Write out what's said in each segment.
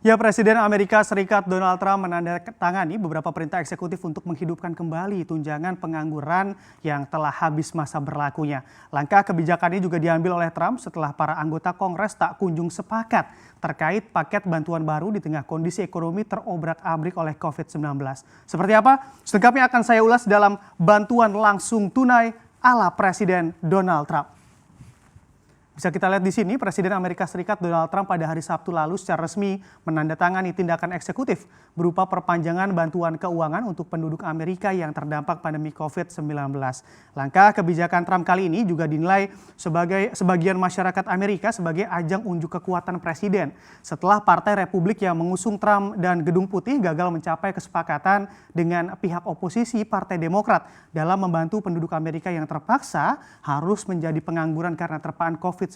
Ya, Presiden Amerika Serikat Donald Trump menandatangani beberapa perintah eksekutif untuk menghidupkan kembali tunjangan pengangguran yang telah habis masa berlakunya. Langkah kebijakan ini juga diambil oleh Trump setelah para anggota Kongres tak kunjung sepakat terkait paket bantuan baru di tengah kondisi ekonomi terobrak-abrik oleh COVID-19. Seperti apa? Selengkapnya akan saya ulas dalam bantuan langsung tunai ala Presiden Donald Trump. Bisa kita lihat di sini, Presiden Amerika Serikat Donald Trump pada hari Sabtu lalu secara resmi menandatangani tindakan eksekutif berupa perpanjangan bantuan keuangan untuk penduduk Amerika yang terdampak pandemi COVID-19. Langkah kebijakan Trump kali ini juga dinilai sebagai sebagian masyarakat Amerika sebagai ajang unjuk kekuatan presiden setelah Partai Republik yang mengusung Trump dan Gedung Putih gagal mencapai kesepakatan dengan pihak oposisi Partai Demokrat dalam membantu penduduk Amerika yang terpaksa harus menjadi pengangguran karena terpaan COVID-19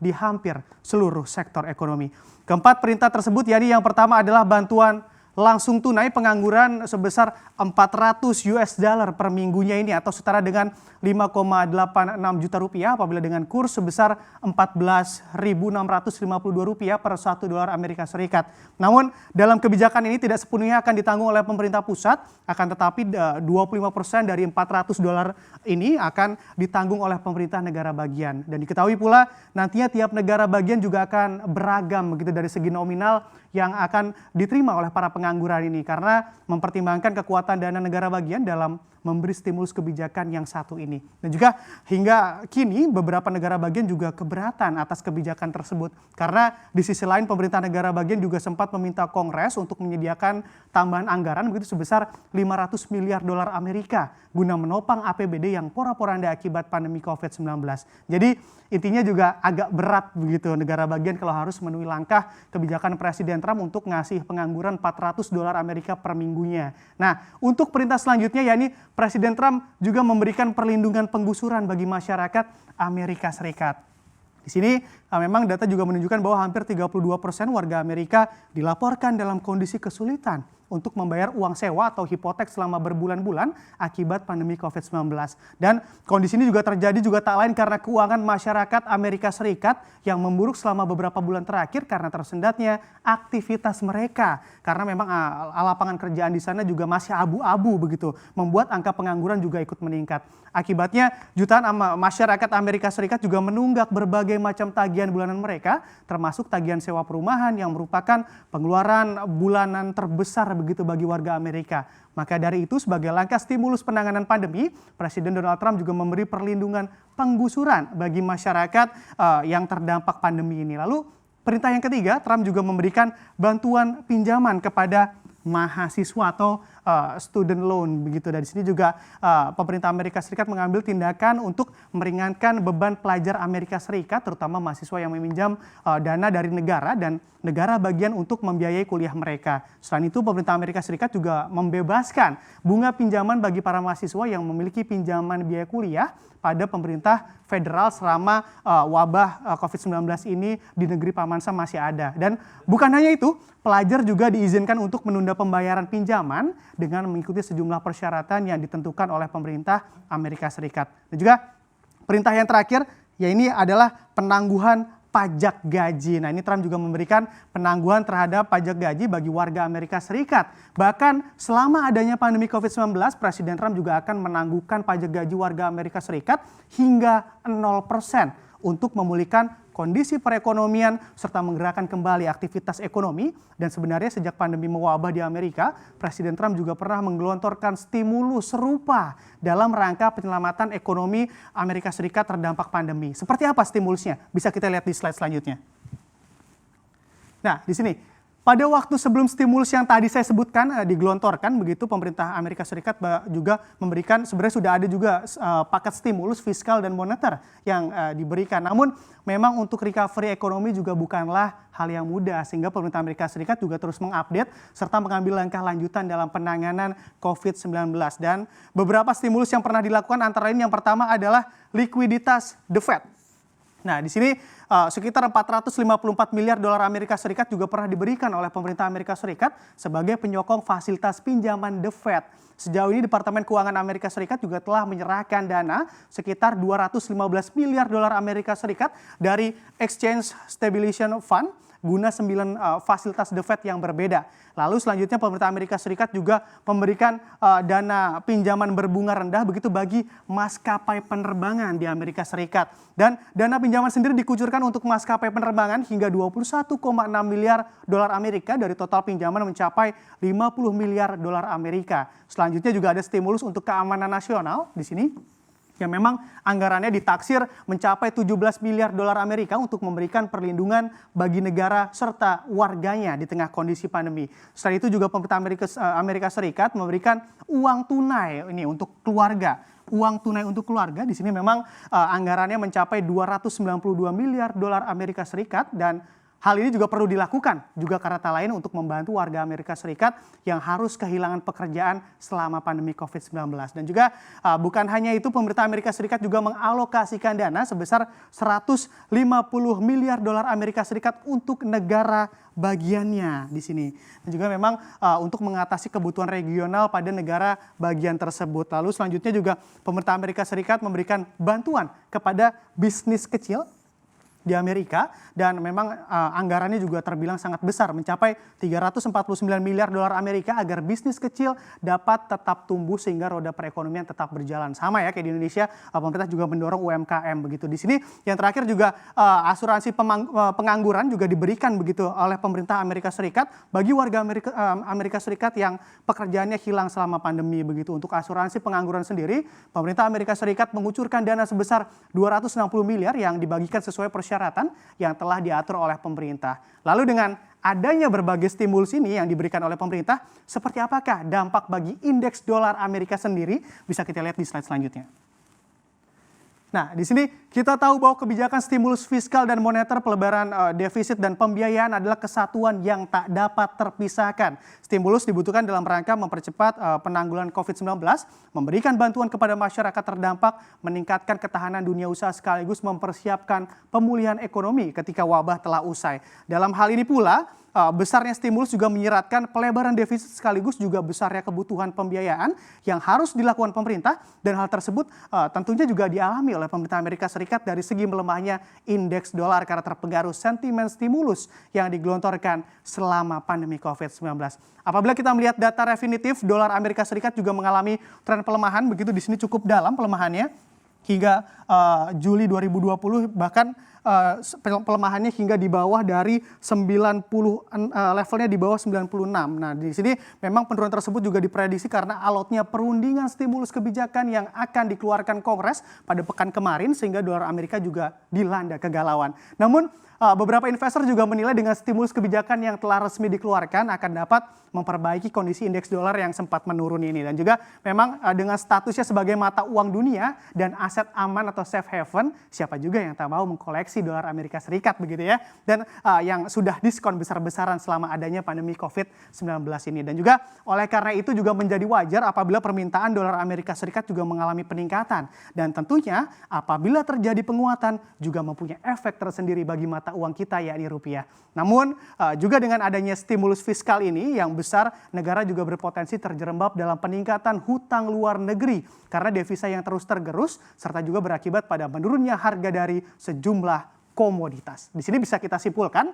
di hampir seluruh sektor ekonomi. Keempat perintah tersebut, yakni yang pertama adalah bantuan langsung tunai pengangguran sebesar 400 US dollar per minggunya ini atau setara dengan 5,86 juta rupiah apabila dengan kurs sebesar 14.652 rupiah per 1 dolar Amerika Serikat. Namun dalam kebijakan ini tidak sepenuhnya akan ditanggung oleh pemerintah pusat, akan tetapi 25% dari 400 dolar ini akan ditanggung oleh pemerintah negara bagian. Dan diketahui pula nantinya tiap negara bagian juga akan beragam begitu dari segi nominal yang akan diterima oleh para pengangguran ini karena mempertimbangkan kekuatan dana negara bagian dalam memberi stimulus kebijakan yang satu ini. Dan juga hingga kini beberapa negara bagian juga keberatan atas kebijakan tersebut karena di sisi lain pemerintah negara bagian juga sempat meminta Kongres untuk menyediakan tambahan anggaran begitu sebesar 500 miliar dolar Amerika guna menopang APBD yang porak-poranda akibat pandemi COVID-19. Jadi intinya juga agak berat begitu negara bagian kalau harus memenuhi langkah kebijakan Presiden Trump untuk ngasih pengangguran 400 dolar Amerika per minggunya. Nah, untuk perintah selanjutnya yakni Presiden Trump juga memberikan perlindungan penggusuran bagi masyarakat Amerika Serikat. Di sini memang data juga menunjukkan bahwa hampir 32% warga Amerika dilaporkan dalam kondisi kesulitan untuk membayar uang sewa atau hipotek selama berbulan-bulan akibat pandemi COVID-19. Dan kondisi ini juga terjadi juga tak lain karena keuangan masyarakat Amerika Serikat yang memburuk selama beberapa bulan terakhir karena tersendatnya aktivitas mereka. Karena memang lapangan kerjaan di sana juga masih abu-abu begitu, membuat angka pengangguran juga ikut meningkat. Akibatnya jutaan masyarakat Amerika Serikat juga menunggak berbagai macam tagihan bulanan mereka, termasuk tagihan sewa perumahan yang merupakan pengeluaran bulanan terbesar begitu bagi warga Amerika. Maka dari itu sebagai langkah stimulus penanganan pandemi, Presiden Donald Trump juga memberi perlindungan penggusuran bagi masyarakat yang terdampak pandemi ini. Lalu perintah yang ketiga, Trump juga memberikan bantuan pinjaman kepada mahasiswa atau student loan begitu. Dari sini juga pemerintah Amerika Serikat mengambil tindakan untuk meringankan beban pelajar Amerika Serikat terutama mahasiswa yang meminjam dana dari negara dan negara bagian untuk membiayai kuliah mereka. Selain itu pemerintah Amerika Serikat juga membebaskan bunga pinjaman bagi para mahasiswa yang memiliki pinjaman biaya kuliah pada pemerintah federal selama wabah COVID-19 ini di negeri Paman Sam masih ada. Dan bukan hanya itu, pelajar juga diizinkan untuk menunda pembayaran pinjaman dengan mengikuti sejumlah persyaratan yang ditentukan oleh pemerintah Amerika Serikat. Dan juga perintah yang terakhir, ya ini adalah penangguhan pajak gaji. Nah, ini Trump juga memberikan penangguhan terhadap pajak gaji bagi warga Amerika Serikat. Bahkan selama adanya pandemi COVID-19, Presiden Trump juga akan menangguhkan pajak gaji warga Amerika Serikat hingga 0% untuk memulihkan kondisi perekonomian serta menggerakkan kembali aktivitas ekonomi. Dan sebenarnya sejak pandemi mewabah di Amerika, Presiden Trump juga pernah menggelontorkan stimulus serupa dalam rangka penyelamatan ekonomi Amerika Serikat terdampak pandemi. Seperti apa stimulusnya? Bisa kita lihat di slide selanjutnya. Nah, di sini pada waktu sebelum stimulus yang tadi saya sebutkan digelontorkan begitu, pemerintah Amerika Serikat juga memberikan, sebenarnya sudah ada juga paket stimulus fiskal dan moneter yang diberikan. Namun memang untuk recovery ekonomi juga bukanlah hal yang mudah sehingga pemerintah Amerika Serikat juga terus mengupdate serta mengambil langkah lanjutan dalam penanganan COVID-19. Dan beberapa stimulus yang pernah dilakukan antara lain yang pertama adalah likuiditas The Fed. Nah, di sini sekitar 454 miliar dolar Amerika Serikat juga pernah diberikan oleh pemerintah Amerika Serikat sebagai penyokong fasilitas pinjaman The Fed. Sejauh ini Departemen Keuangan Amerika Serikat juga telah menyerahkan dana sekitar 215 miliar dolar Amerika Serikat dari Exchange Stabilization Fund guna 9 fasilitas The Fed yang berbeda. Lalu selanjutnya pemerintah Amerika Serikat juga memberikan dana pinjaman berbunga rendah begitu bagi maskapai penerbangan di Amerika Serikat. Dan dana pinjaman sendiri dikucurkan untuk maskapai penerbangan hingga 21,6 miliar dolar Amerika dari total pinjaman mencapai 50 miliar dolar Amerika. Selanjutnya juga ada stimulus untuk keamanan nasional di sini, yang memang anggarannya ditaksir mencapai 17 miliar dolar Amerika untuk memberikan perlindungan bagi negara serta warganya di tengah kondisi pandemi. Selain itu juga pemerintah Amerika Serikat memberikan uang tunai ini untuk keluarga. Uang tunai untuk keluarga di sini memang anggarannya mencapai 292 miliar dolar Amerika Serikat, dan hal ini juga perlu dilakukan juga karena tak lain untuk membantu warga Amerika Serikat yang harus kehilangan pekerjaan selama pandemi COVID-19. Dan juga bukan hanya itu, pemerintah Amerika Serikat juga mengalokasikan dana sebesar 150 miliar dolar Amerika Serikat untuk negara bagiannya di sini. Dan juga memang untuk mengatasi kebutuhan regional pada negara bagian tersebut. Lalu selanjutnya juga pemerintah Amerika Serikat memberikan bantuan kepada bisnis kecil di Amerika, dan memang anggarannya juga terbilang sangat besar, mencapai 349 miliar dolar Amerika agar bisnis kecil dapat tetap tumbuh sehingga roda perekonomian tetap berjalan. Sama ya kayak di Indonesia, pemerintah juga mendorong UMKM begitu. Di sini yang terakhir juga asuransi pengangguran juga diberikan begitu oleh pemerintah Amerika Serikat bagi warga Amerika Serikat yang pekerjaannya hilang selama pandemi begitu. Untuk asuransi pengangguran sendiri, pemerintah Amerika Serikat mengucurkan dana sebesar 260 miliar yang dibagikan sesuai persyaratan yang telah diatur oleh pemerintah. Lalu dengan adanya berbagai stimulus ini yang diberikan oleh pemerintah, seperti apakah dampak bagi indeks dolar Amerika sendiri? Bisa kita lihat di slide selanjutnya. Nah, di sini kita tahu bahwa kebijakan stimulus fiskal dan moneter, pelebaran defisit dan pembiayaan adalah kesatuan yang tak dapat terpisahkan. Stimulus dibutuhkan dalam rangka mempercepat penanggulangan COVID-19, memberikan bantuan kepada masyarakat terdampak, meningkatkan ketahanan dunia usaha sekaligus mempersiapkan pemulihan ekonomi ketika wabah telah usai. Dalam hal ini pula, besarnya stimulus juga menyeratkan pelebaran defisit sekaligus juga besarnya kebutuhan pembiayaan yang harus dilakukan pemerintah, dan hal tersebut tentunya juga dialami oleh pemerintah Amerika Serikat dari segi melemahnya indeks dolar karena terpengaruh sentimen stimulus yang digelontorkan selama pandemi COVID-19. Apabila kita melihat data definitif, dolar Amerika Serikat juga mengalami tren pelemahan begitu, di sini cukup dalam pelemahannya hingga Juli 2020, bahkan pelemahannya hingga di bawah dari 90, levelnya di bawah 96. Nah, di sini memang penurunan tersebut juga diprediksi karena alotnya perundingan stimulus kebijakan yang akan dikeluarkan Kongres pada pekan kemarin, sehingga dolar Amerika juga dilanda kegalauan. Namun beberapa investor juga menilai dengan stimulus kebijakan yang telah resmi dikeluarkan akan dapat memperbaiki kondisi indeks dolar yang sempat menurun ini. Dan juga memang dengan statusnya sebagai mata uang dunia dan aset aman atau safe haven, siapa juga yang tak mau mengkoleksi dolar Amerika Serikat begitu ya. Dan yang sudah diskon besar-besaran selama adanya pandemi COVID-19 ini. Dan juga oleh karena itu juga menjadi wajar apabila permintaan dolar Amerika Serikat juga mengalami peningkatan. Dan tentunya apabila terjadi penguatan juga mempunyai efek tersendiri bagi mata uang kita, yakni rupiah. Namun juga dengan adanya stimulus fiskal ini yang besar, negara juga berpotensi terjerembab dalam peningkatan hutang luar negeri karena devisa yang terus tergerus, serta juga berakibat pada menurunnya harga dari sejumlah komoditas. Di sini bisa kita simpulkan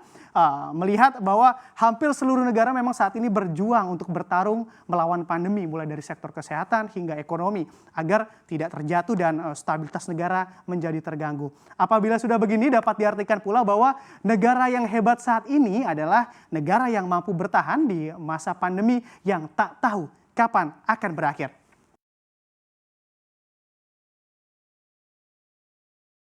melihat bahwa hampir seluruh negara memang saat ini berjuang untuk bertarung melawan pandemi, mulai dari sektor kesehatan hingga ekonomi, agar tidak terjatuh dan stabilitas negara menjadi terganggu. Apabila sudah begini, dapat diartikan pula bahwa negara yang hebat saat ini adalah negara yang mampu bertahan di masa pandemi yang tak tahu kapan akan berakhir.